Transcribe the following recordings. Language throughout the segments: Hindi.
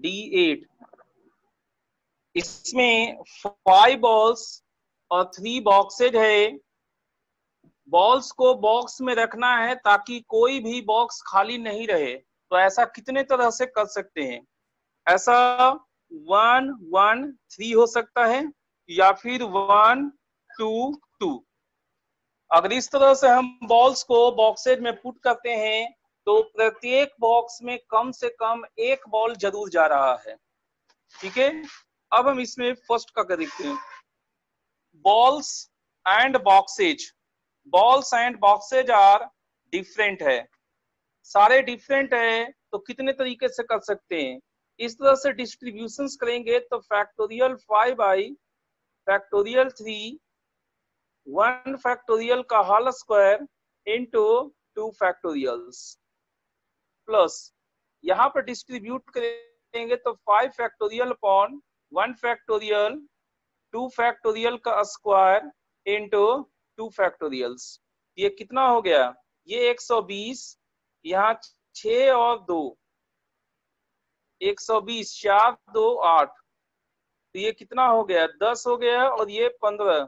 D8, इसमें 5 बॉल्स और 3 बॉक्सेज है। बॉल्स को बॉक्स में रखना है ताकि कोई भी बॉक्स खाली नहीं रहे। तो ऐसा कितने तरह से कर सकते हैं? ऐसा 1 1 3 हो सकता है या फिर 1 2 2। अगर इस तरह से हम बॉल्स को बॉक्सेज में पुट करते हैं तो प्रत्येक बॉक्स में कम से कम एक बॉल जरूर जा रहा है। ठीक है, अब हम इसमें फर्स्ट का देखते हैं। Balls and boxes, balls and boxes are different है, सारे डिफरेंट है। तो कितने तरीके से कर सकते हैं? इस तरह से डिस्ट्रीब्यूशंस करेंगे तो फैक्टोरियल 5 i फैक्टोरियल 3 1 फैक्टोरियल का whole square into 2 factorials plus यहाँ पर डिस्ट्रीब्यूट करेंगे तो 5 फैक्टोरियल अपॉन 1 फैक्टोरियल 2 फैक्टोरियल का स्क्वायर इंटू 2 फैक्टोरियल्स। ये कितना हो गया? ये 120, यहाँ 6 और 2 120, 4 2 8, तो ये कितना हो गया? 10 हो गया और ये 15,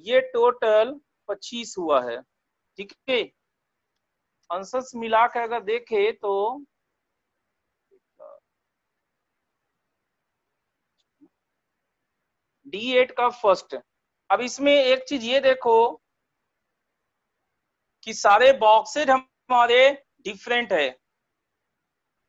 ये टोटल 25 हुआ है। ठीक है, आंसर्स मिला के अगर देखे तो D8 का फर्स्ट। अब इसमें एक चीज ये देखो कि सारे बॉक्सेज हमारे डिफरेंट है।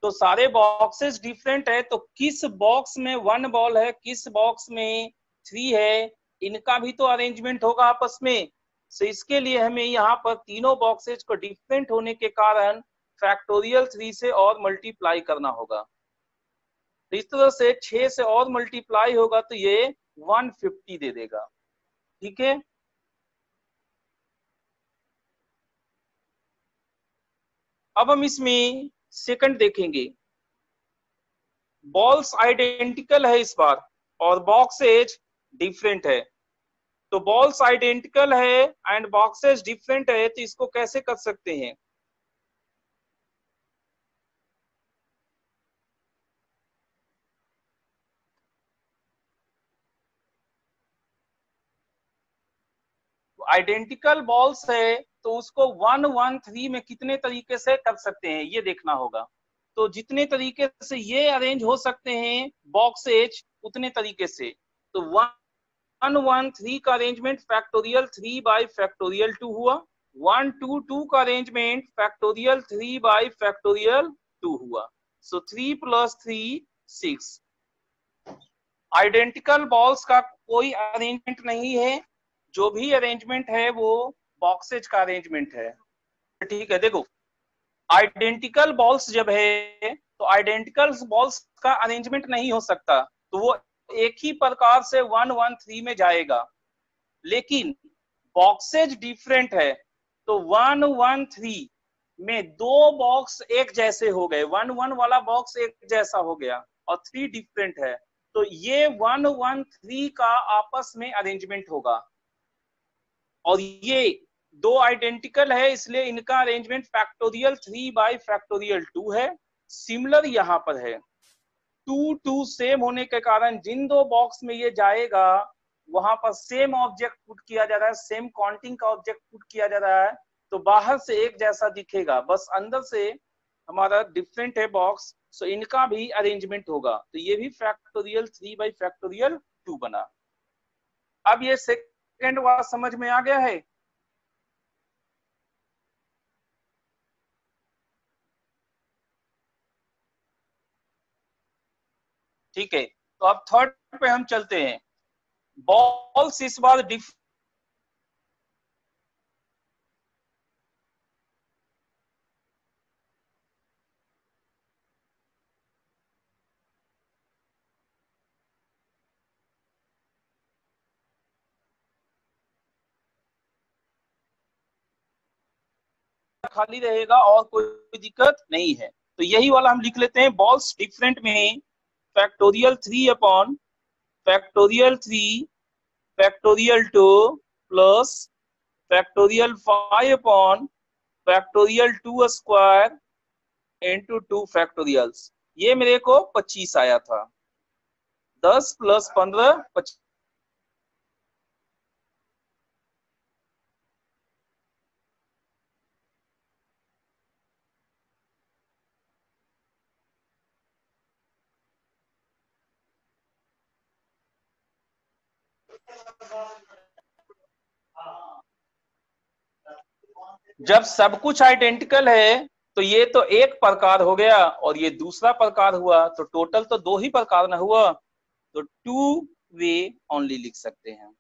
तो सारे बॉक्सेस डिफरेंट है तो किस बॉक्स में 1 बॉल है, किस बॉक्स में 3 है, इनका भी तो अरेंजमेंट होगा आपस में। तो इसके लिए हमें यहाँ पर तीनों बॉक्सेस को डिफरेंट होने के कारण फैक्टोरियल 3 से और मल्टीप्लाई करना होगा। तो इस तरह से 6 से और मल्टीप्लाई होगा तो ये 150 दे देगा। ठीक है, अब हम इसमें सेकंड देखेंगे। बॉल्स आइडेंटिकल है इस बार और बॉक्सेज डिफरेंट है। तो बॉल्स आइडेंटिकल है एंड बॉक्सेज डिफरेंट है, तो इसको कैसे कर सकते हैं? आइडेंटिकल बॉल्स है तो उसको 1 1 3 में कितने तरीके से कर सकते हैं ये देखना होगा। तो जितने तरीके से ये अरेंज हो सकते हैं बॉक्सेज उतने तरीके से। तो 1 1 3 का अरेंजमेंट फैक्टोरियल 3 बाई फैक्टोरियल 2 हुआ। 1 2 2 का अरेंजमेंट फैक्टोरियल 3 बाई फैक्टोरियल 2 हुआ। सो 3 प्लस 3 6। आइडेंटिकल बॉल्स का कोई अरेंजमेंट नहीं है, जो भी अरेंजमेंट है वो बॉक्सेज का अरेंजमेंट है। ठीक है, देखो आइडेंटिकल बॉल्स जब है तो आइडेंटिकल बॉल्स का अरेंजमेंट नहीं हो सकता, तो वो एक ही प्रकार से 1 1 3 में जाएगा। लेकिन बॉक्सेज डिफरेंट है तो 1 1 3 में 2 बॉक्स एक जैसे हो गए, 1 1 वाला बॉक्स एक जैसा हो गया और 3 डिफरेंट है, तो ये 1 1 3 का आपस में अरेंजमेंट होगा। और ये 2 आइडेंटिकल है इसलिए इनका अरेंजमेंट फैक्टोरियल 3 बाई फैक्टोरियल 2 है। सिमिलर यहाँ पर है 2 2 सेम होने के कारण जिन 2 बॉक्स में ये जाएगा वहां पर सेम ऑब्जेक्ट पुट किया जा रहा है, सेम काउंटिंग का ऑब्जेक्ट पुट किया जा रहा है, तो बाहर से एक जैसा दिखेगा, बस अंदर से हमारा डिफरेंट है बॉक्स। सो इनका भी अरेंजमेंट होगा, तो ये भी फैक्टोरियल 3 बाई फैक्टोरियल 2 बना। अब ये सेकेंड वाला समझ में आ गया है? ठीक है, तो अब थर्ड पे हम चलते हैं। बॉल्स इस बार खाली रहेगा और कोई दिक्कत नहीं है, तो यही वाला हम लिख लेते हैं। बॉल्स डिफरेंट में factorial 3 upon factorial 3 factorial 2 plus factorial 5 upon factorial 2 square into 2 factorials. ये मेरे को 25 आया था। 10 + 15 25। जब सब कुछ आइडेंटिकल है तो ये तो एक प्रकार हो गया और ये दूसरा प्रकार हुआ, तो टोटल तो 2 ही प्रकार ना हुआ, तो 2 वे ओनली लिख सकते हैं।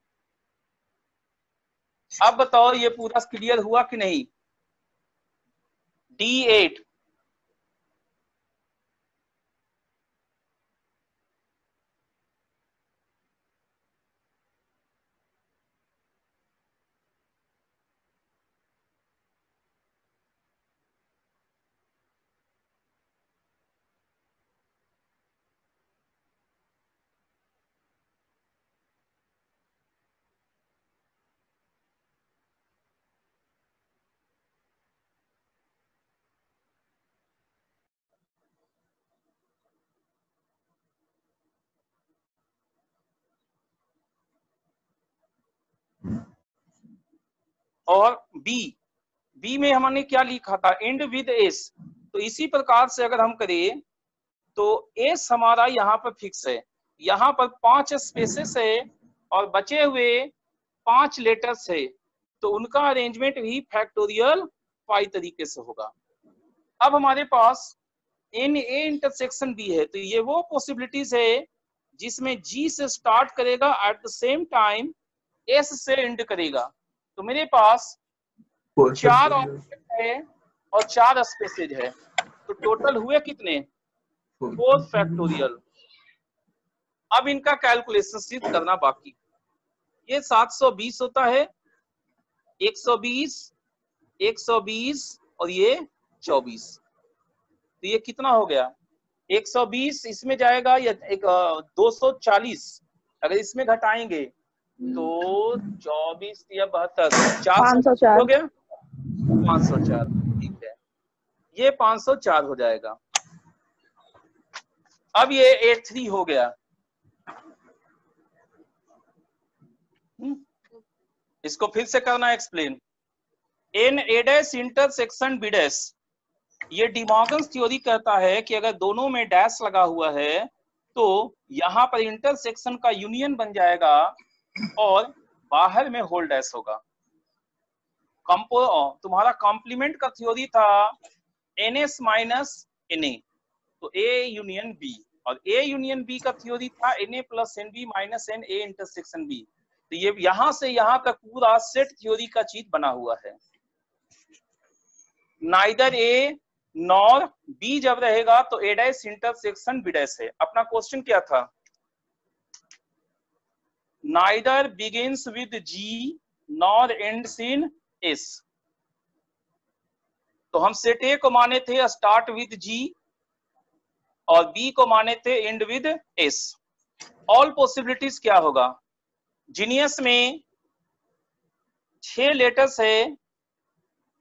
अब बताओ ये पूरा क्लियर हुआ कि नहीं? D8 और बी में हमने क्या लिखा था? And with S. तो इसी प्रकार से अगर हम करें तो एस हमारा यहाँ पर फिक्स है, यहाँ पर 5 स्पेसेस है और बचे हुए 5 लेटर्स है, तो उनका अरेंजमेंट भी फैक्टोरियल 5 तरीके से होगा। अब हमारे पास एन ए इंटरसेक्शन बी है, तो ये वो पॉसिबिलिटीज है जिसमें जी से स्टार्ट करेगा at the same time S से एंड करेगा। तो मेरे पास 4 ऑब्जेक्ट है और 4 स्पेसेज है, तो टोटल हुए कितने? 4 फैक्टोरियल। अब इनका कैलकुलेशन सिर्फ करना बाकी। ये 720 होता है, 120, 120 और ये 24। तो ये कितना हो गया? 120 इसमें जाएगा या 240, अगर इसमें घटाएंगे तो 24 या 72, 400 हो गया, 504। ठीक है, ये 504 हो जाएगा। अब ये A3 हो गया। इसको फिर से करना explain. N A dash intersection B dash, ये डी मॉर्गन्स थ्योरी कहता है कि अगर दोनों में डैश लगा हुआ है तो यहाँ पर इंटरसेक्शन का यूनियन बन जाएगा और बाहर में होल डैश होगा। तुम्हारा कॉम्प्लीमेंट का थ्योरी था NS माइनस NA, तो A यूनियन B, और A यूनियन B का थ्योरी था NA plus NB minus NA intersection B। तो ये यहां से यहां तक पूरा सेट थ्योरी का चीज बना हुआ है। नाइदर A नॉर B जब रहेगा तो A dash intersection B dash है। अपना क्वेश्चन क्या था? Neither begins with G nor ends in S। तो हम सेट A को माने थे स्टार्ट विद G और B को माने थे and with S। All possibilities क्या होगा? जीनियस में 6 लेटर्स है,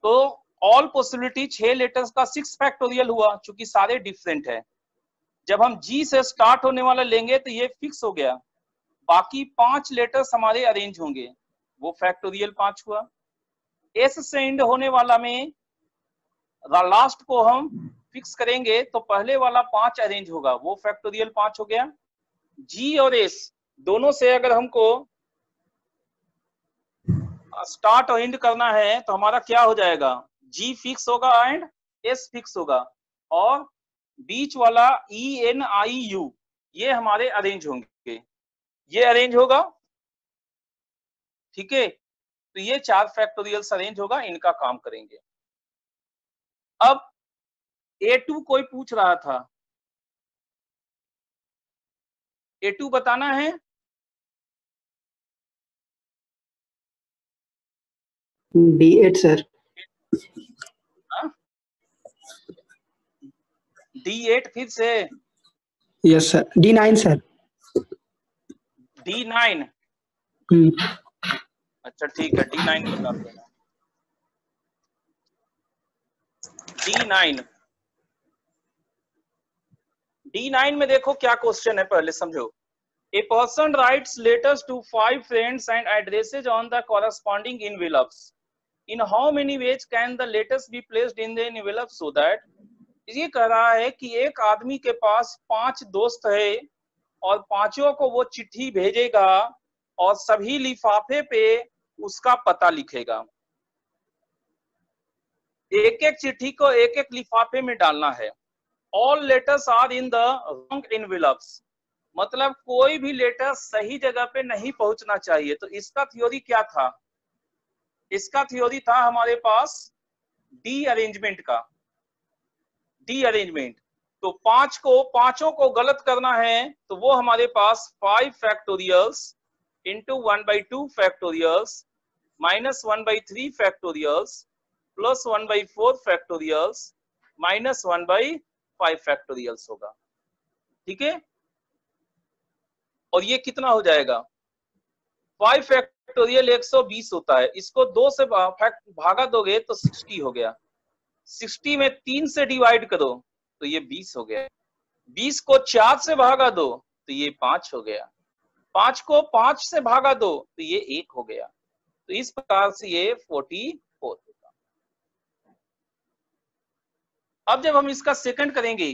तो ऑल पॉसिबिलिटी 6 लेटर्स का 6 फैक्टोरियल हुआ, चूंकि सारे डिफरेंट है। जब हम G से स्टार्ट होने वाला लेंगे तो ये फिक्स हो गया, बाकी 5 लेटर्स हमारे अरेंज होंगे, वो फैक्टोरियल 5 हुआ। S से एंड होने वाला में लास्ट को हम फिक्स करेंगे तो पहले वाला 5 अरेंज होगा, वो फैक्टोरियल 5 हो गया। G और S दोनों से अगर हमको स्टार्ट और एंड करना है तो हमारा क्या हो जाएगा? G फिक्स होगा एंड S फिक्स होगा, और बीच वाला ENIU ये हमारे अरेंज होंगे, ये अरेंज होगा। ठीक है, तो ये 4 फैक्टोरियल्स अरेंज होगा, इनका काम करेंगे। अब A2 कोई पूछ रहा था, A2 बताना है। D8 sir. D8 फिर से? Yes sir. D9 sir. D9? अच्छा ठीक है, D9 बताते हैं। D9 D9 में देखो क्या क्वेश्चन है, पहले समझो। A person writes letters to 5 friends and addresses on the corresponding envelopes. In how many ways can the letters be placed in the envelope so that? ये कह रहा है कि एक आदमी के पास 5 दोस्त है और पांचों को वो चिट्ठी भेजेगा और सभी लिफाफे पे उसका पता लिखेगा। एक एक चिट्ठी को एक एक लिफाफे में डालना है। All letters are in the wrong envelopes. मतलब कोई भी लेटर सही जगह पे नहीं पहुंचना चाहिए। तो इसका थ्योरी क्या था? इसका थ्योरी था हमारे पास डी अरेंजमेंट का। डी अरेंजमेंट तो पांचों को गलत करना है तो वो हमारे पास 5 factorials into 1/2 factorials minus 1/3 factorials plus 1/4 factorials minus 1/5 factorials होगा। ठीक है, और ये कितना हो जाएगा? 5 फैक्टोरियल 120 होता है, इसको 2 से भागा दोगे तो 60 हो गया। 60 में 3 से डिवाइड करो तो ये 20 हो गया। 20 को 4 से भागा दो तो ये 5 हो गया। 5 को 5 से भागा दो तो ये 1 हो गया। तो इस प्रकार से ये 44 होगा। अब जब हम इसका सेकंड करेंगे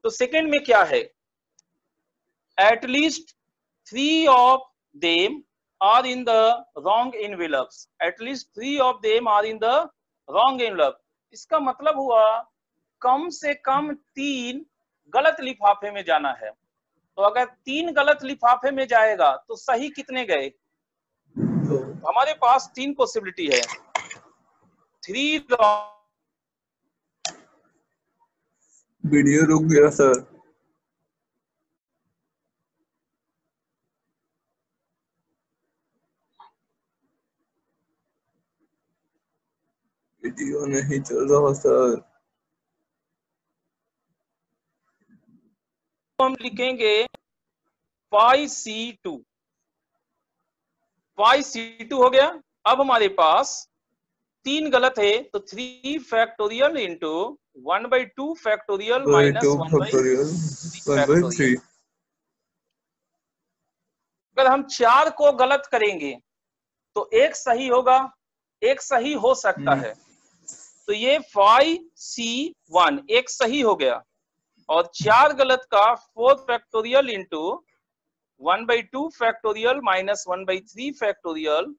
तो सेकंड में क्या है? At least 3 of them are in the wrong envelopes. At least 3 of them are in the wrong envelope. इसका मतलब हुआ कम से कम 3 गलत लिफाफे में जाना है। तो अगर 3 गलत लिफाफे में जाएगा तो सही कितने गए? तो हमारे पास 3 पॉसिबिलिटी है। 3 वीडियो रुक गया सर। वीडियो नहीं चल रहा सर। हम लिखेंगे 5C2। 5C2 हो गया। अब हमारे पास 3 गलत है तो 3 फैक्टोरियल इंटू 1/2 फैक्टोरियल माइनस 1/3। अगर हम 4 को गलत करेंगे तो एक सही होगा, एक सही हो सकता है। तो ये 5C1 एक सही हो गया और 4 गलत का 4 factorial into 1/2 factorial minus 1/3 factorial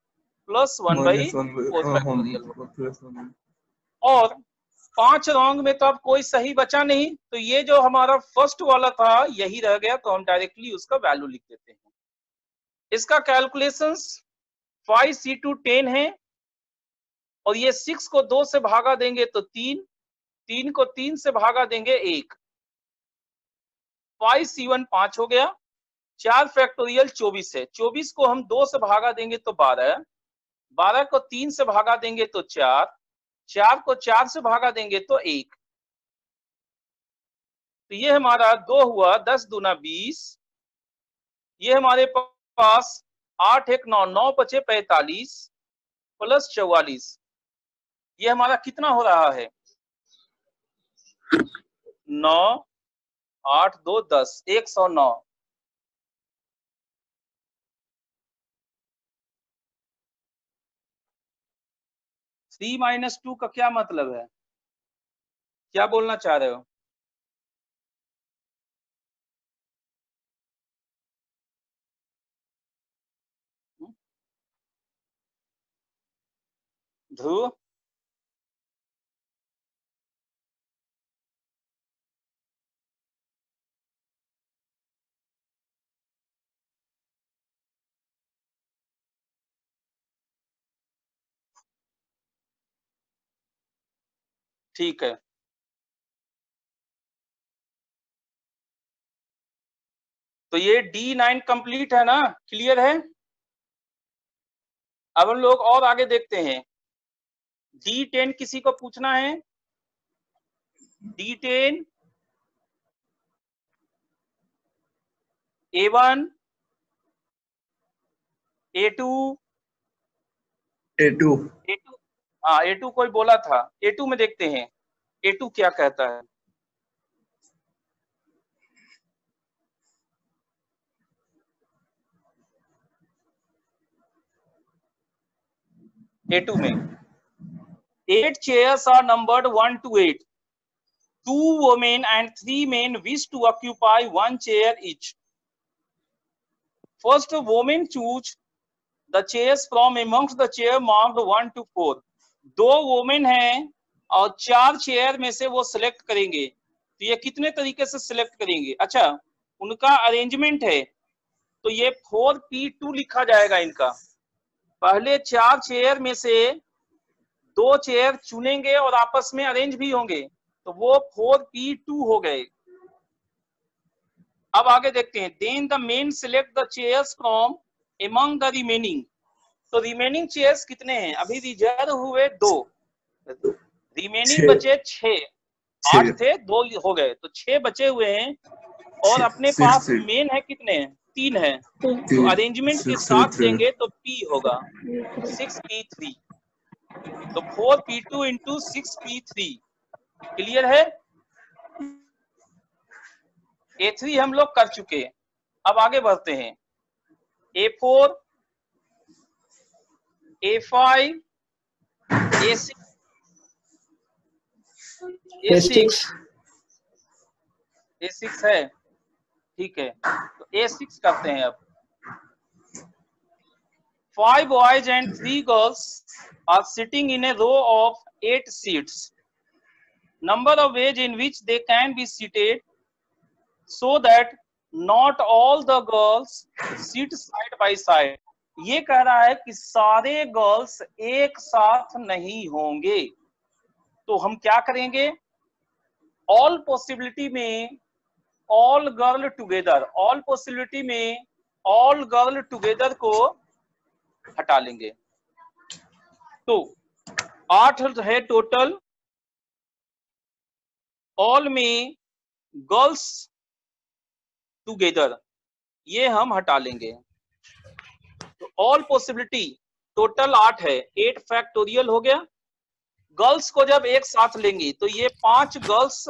plus 1/4 factorial. और 5 रॉन्ग में तो अब कोई सही बचा नहीं, तो ये जो हमारा फर्स्ट वाला था यही रह गया, तो हम डायरेक्टली उसका वैल्यू लिख देते हैं। इसका कैलकुलेशंस 5C2 10 है और ये 6 को 2 से भागा देंगे तो 3, 3 को 3 से भागा देंगे 1। 5C1 5 हो गया। 4 फैक्टोरियल 24 है, 24 को हम 2 से भागा देंगे तो 12, 12 को 3 से भागा देंगे तो 4, 4 को 4 से भागा देंगे तो 1। तो ये हमारा 2 हुआ, 10 दूना 20। ये हमारे पास 8 1 9 9 बचे 45 प्लस 44। ये हमारा कितना हो रहा है? 9 8 2 10 109। थ्री माइनस 2 का क्या मतलब है? क्या बोलना चाह रहे हो? ध्रुव, ठीक है। तो ये D9 कंप्लीट है ना, क्लियर है? अब हम लोग और आगे देखते हैं। D10 किसी को पूछना है? D10 A1 A2 A2 हाँ A2 कोई बोला था। A2 में देखते हैं A2 क्या कहता है। A2 में 8 chairs are numbered 1 to 8. 2 women and 3 men wish to occupy 1 chair each. First, women choose the chairs from amongst the chair marked 1 to 4. 2 women हैं और 4 चेयर में से वो सिलेक्ट करेंगे। तो ये कितने तरीके से सिलेक्ट करेंगे? अच्छा, उनका अरेंजमेंट है तो ये 4P2 लिखा जाएगा इनका। पहले 4 चेयर में से 2 चेयर चुनेंगे और आपस में अरेंज भी होंगे, तो वो 4P2 हो गए। अब आगे देखते हैं। Then the men select the chairs from among the remaining. तो रिमेनिंग चेयर्स कितने हैं? अभी रिजर्व हुए 2, रिमेनिंग बचे 6। 8 थे, 2 हो गए, तो 6 बचे हुए हैं। और अपने पास मेन है कितने? 3 है। तो अरेंजमेंट के साथ देंगे तो P होगा 6P3। तो 4P2 इंटू 6P3। क्लियर है? A3 हम लोग कर चुके। अब आगे बढ़ते हैं। A4, A5, A6, A6 है, ठीक है। तो A6 करते हैं अब। 5 boys and 3 girls are sitting in a row of 8 seats. Number of ways in which they can be seated so that not all the girls sit side by side. ये कह रहा है कि सारे गर्ल्स एक साथ नहीं होंगे, तो हम क्या करेंगे? ऑल पॉसिबिलिटी में all girl together, all possibility में ऑल गर्ल टुगेदर को हटा लेंगे। तो 8 है टोटल, ऑल में गर्ल्स टुगेदर ये हम हटा लेंगे। तो ऑल पॉसिबिलिटी टोटल 8 है, 8 फैक्टोरियल हो गया। गर्ल्स को जब एक साथ लेंगे तो ये 5 गर्ल्स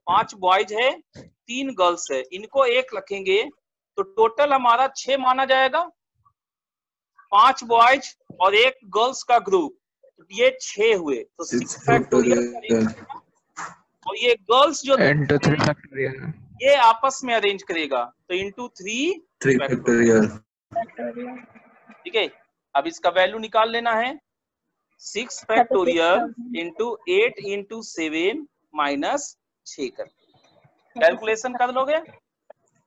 5 बॉयज है, 3 गर्ल्स है, इनको एक रखेंगे तो टोटल हमारा 6 माना जाएगा। 5 बॉयज और 1 गर्ल्स का ग्रुप, तो ये 6 हुए। तो 6 फैक्टोरियल और ये गर्ल्स जो ये आपस में अरेंज करेगा, तो इंटू 3 फैक्टोरियल। ठीक है, अब इसका वैल्यू निकाल लेना है। 6 फैक्टोरियल इंटू 8 इंटू 7 माइनस 6 कर कैलकुलेशन कर लोगे?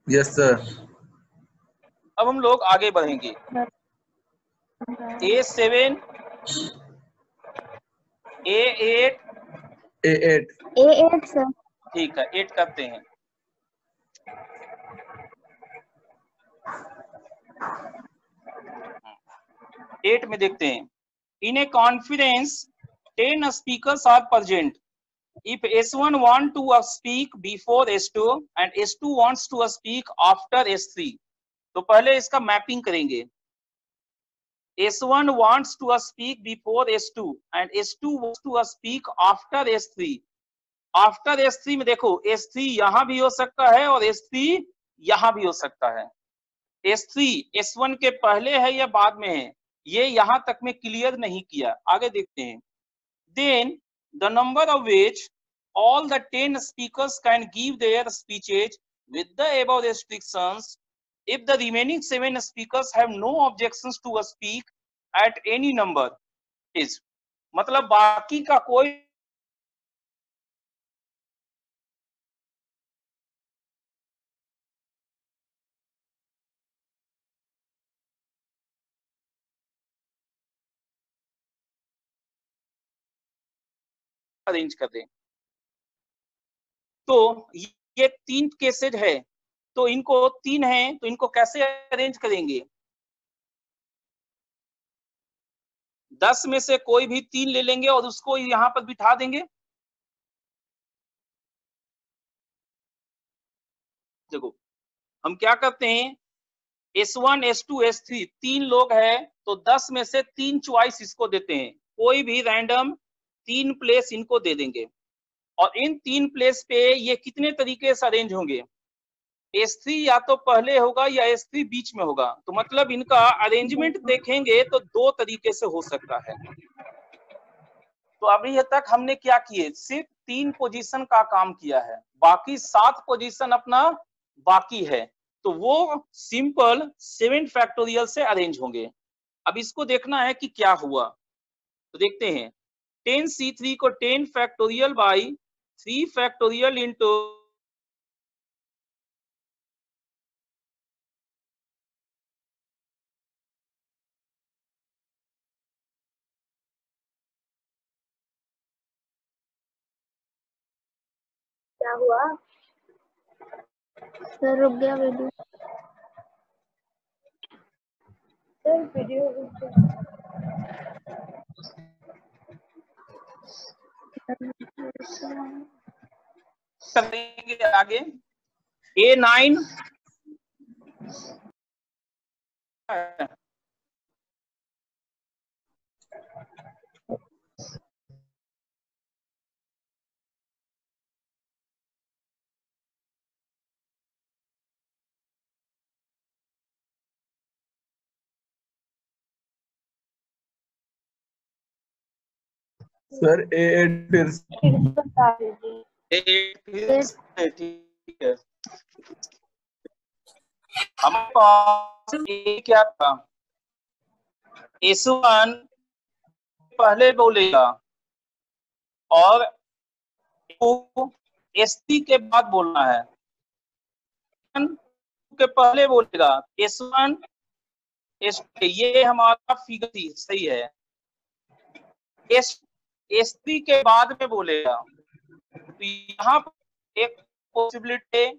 Yes sir. अब हम लोग आगे बढ़ेंगे। A7, A8, A8 sir. ठीक है, 8 करते हैं। एट में देखते हैं। In a conference 10 speakers are present. If S1 want to speak before S2 and S2 wants to speak after S3, तो पहले इसका मैपिंग करेंगे। S1 wants to speak before S2 and S2 wants to speak after S3. After S3 में देखो S3 यहां भी हो सकता है और S3 यहां भी हो सकता है। S3 S1 के पहले है या बाद में है, ये यहां तक में क्लियर नहीं किया। आगे देखते हैं। Then the number of which all the 10 speakers can give their speeches with the above restrictions if the remaining 7 speakers have no objections to speak at any number is, मतलब बाकी का कोई अरेंज कर दें। तो ये 3 केसेज है, तो इनको 3 है तो इनको कैसे अरेंज करेंगे? 10 में से कोई भी 3 ले लेंगे और उसको यहां पर बिठा देंगे। देखो हम क्या करते हैं, S1 S2 S3 3 लोग है तो 10 में से 3 चॉइस इसको देते हैं, कोई भी रैंडम 3 प्लेस इनको दे देंगे। और इन 3 प्लेस पे ये कितने तरीके से अरेंज होंगे? S3 या तो पहले होगा या S3 बीच में होगा। तो मतलब इनका अरेंजमेंट देखेंगे तो दो तरीके से हो सकता है। तो अभी तक हमने क्या किए, सिर्फ 3 पोजीशन का काम किया है, बाकी 7 पोजीशन अपना बाकी है। तो वो सिंपल 7 फैक्टोरियल से अरेंज होंगे। अब इसको देखना है कि क्या हुआ, तो देखते हैं। 10C3 को 10 फैक्टोरियल बाई 3 फैक्टोरियल इंटू क्या हुआ सर? रुक गया वीडियो। सर वीडियो रुक गया। करेंगे आगे। A9 सर A8 फिर बता दीजिए। ठीक है। हमारे पास ये क्या था, S1 पहले बोलेगा और S3 के बाद बोलना है, के पहले बोलेगा S1 S2, ये हमारा फिगर सही है। S3 के बाद में बोलेगा, तो यहाँ एक पॉसिबिलिटी है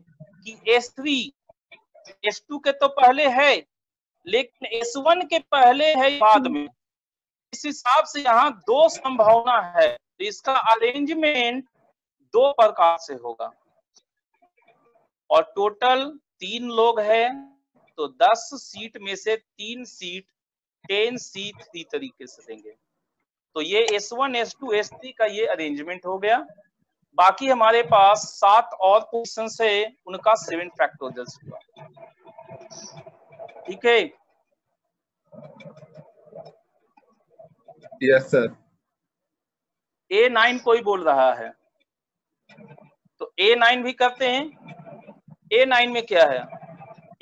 कि S3 S2 के तो पहले है लेकिन S1 के पहले है बाद में। इस हिसाब से यहाँ दो संभावना है, तो इसका अरेंजमेंट दो प्रकार से होगा। और टोटल 3 लोग हैं, तो 10 सीट में से 3 सीट 10C3 तरीके से देंगे। तो ये S1 S2 S3 का ये अरेंजमेंट हो गया। बाकी हमारे पास 7 और पोजीशन है, उनका 7 फैक्टोरियल्स हुआ। ठीक है, यस सर। A9 कोई बोल रहा है, तो A9 भी करते हैं। A9 में क्या है,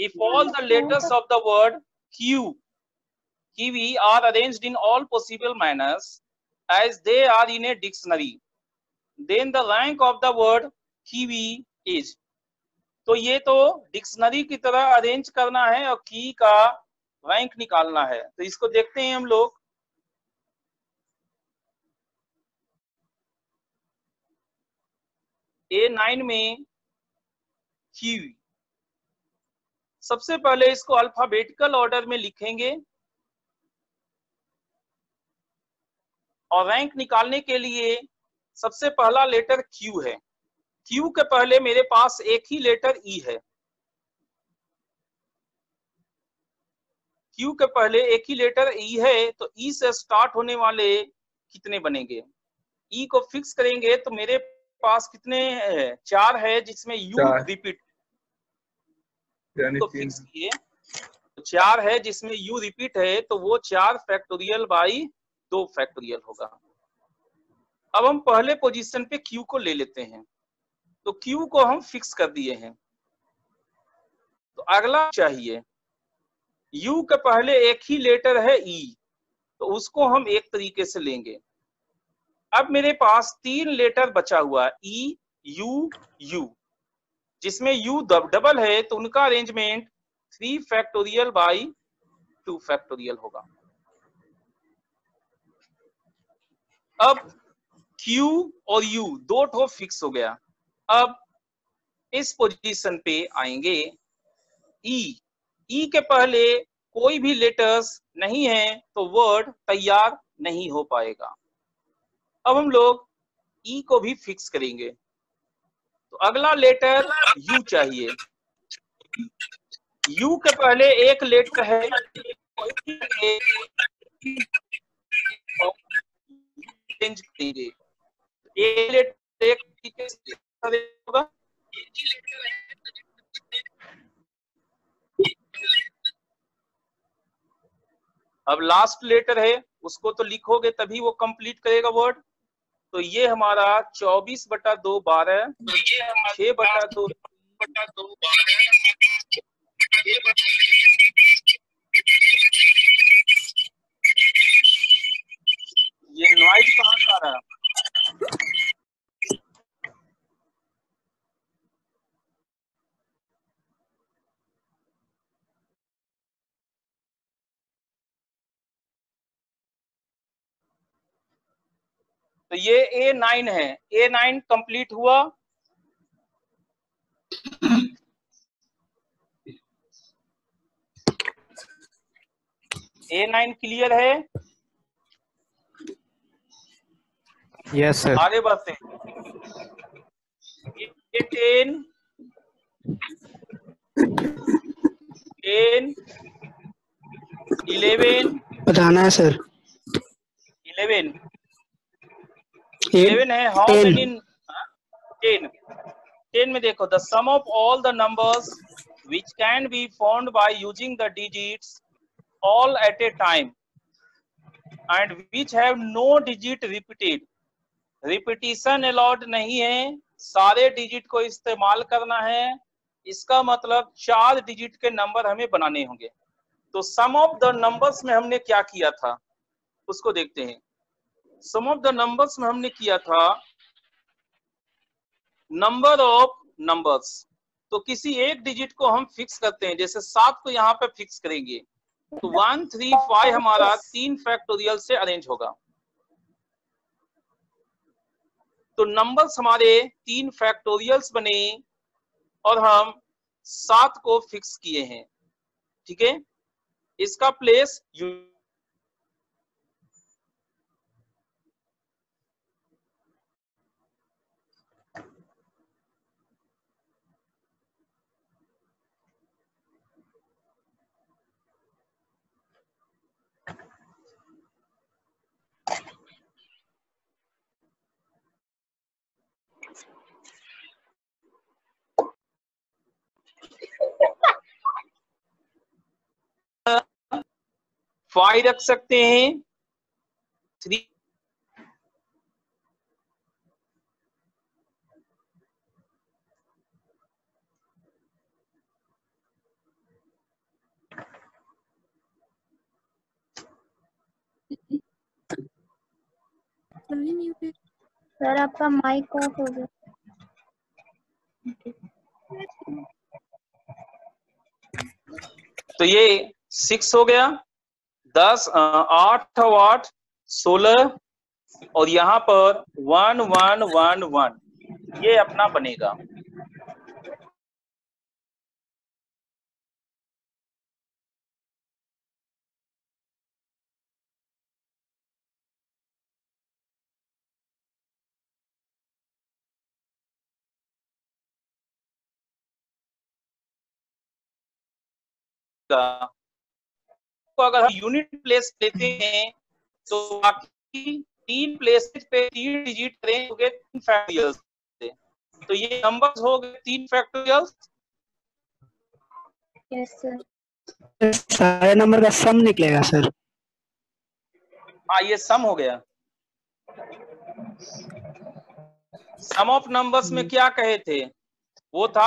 if all the letters of the word Q kiwi are arranged in all possible manners as they are in a dictionary, then the rank of the word kiwi is। तो ये तो डिक्शनरी की तरह अरेंज करना है और की का रैंक निकालना है। तो इसको देखते हैं हम लोग। A9 में किवी, सबसे पहले इसको अल्फाबेटिकल ऑर्डर में लिखेंगे और रैंक निकालने के लिए सबसे पहला लेटर क्यू है। क्यू के पहले मेरे पास एक ही लेटर ई है। क्यू के पहले एक ही लेटर ई है, तो ई से स्टार्ट होने वाले कितने बनेंगे, ई को फिक्स करेंगे तो मेरे पास कितने है, 4 है, जिसमें यू रिपीट तो फिक्स किए, 4 है जिसमें यू रिपीट है, तो वो 4 फैक्टोरियल बाई 2 फैक्टोरियल होगा। अब हम पहले पोजीशन पे क्यू को ले लेते हैं, तो क्यू को हम फिक्स कर दिए हैं। तो अगला चाहिए, यू के पहले एक ही लेटर है ई, तो उसको हम एक तरीके से लेंगे। अब मेरे पास 3 लेटर बचा हुआ है, ई यू यू, जिसमें यू डबल है, तो उनका अरेंजमेंट 3 फैक्टोरियल बाई 2 फैक्टोरियल होगा। अब Q और U दो ठो फिक्स हो गया। अब इस पोजीशन पे आएंगे, ई के पहले कोई भी लेटर्स नहीं है तो वर्ड तैयार नहीं हो पाएगा। अब हम लोग ई को भी फिक्स करेंगे, तो अगला लेटर यू चाहिए। यू के पहले एक लेटर है, चेंज करेंगे, एक लेटर एक होगा, अब लास्ट लेटर है, उसको तो लिखोगे तभी वो कंप्लीट करेगा वर्ड। तो ये हमारा 24/2 12, 6/2 ये नॉइज कहाँ से आ रहा है? तो ये A9 है, A9 कंप्लीट हुआ। A9 क्लियर है? Yes sir. आगे बढ़ते हैं। A10 10 11 बताना है सर। 11 8 11 है। How 10 many? 10 में देखो, the sum of all the numbers which can be found by using the digits all at a time and which have no digit repeated. Repetition allowed नहीं है, सारे डिजिट को इस्तेमाल करना है। इसका मतलब 4 डिजिट के नंबर हमें बनाने होंगे। तो सम ऑफ द नंबर्स में हमने क्या किया था उसको देखते हैं। सम ऑफ द नंबर्स में हमने किया था नंबर ऑफ नंबर्स। तो किसी एक डिजिट को हम फिक्स करते हैं, जैसे 7 को यहाँ पे फिक्स करेंगे तो 1 3 5 हमारा 3 फैक्टोरियल से अरेंज होगा। तो नंबर्स हमारे 3 फैक्टोरियल्स बने और हम 7 को फिक्स किए हैं। ठीक है, इसका प्लेस फाइव रख सकते हैं, 3 सर आपका माइक ऑफ हो गया। तो ये 6 हो गया, 10 8 और 8 16 और यहाँ पर 1 1 1 1 ये अपना बनेगा। तो अगर हम यूनिट प्लेस लेते हैं तो बाकी 3 प्लेसेस पे 3 डिजिट करें तो 3 फैक्टोरियल्स। तो ये नंबर्स हो गए 3 फैक्टोरियल्स। Yes sir. सारे नंबर का सम निकलेगा सर। हाँ, ये सम हो गया। सम ऑफ नंबर्स में क्या कहे थे, वो था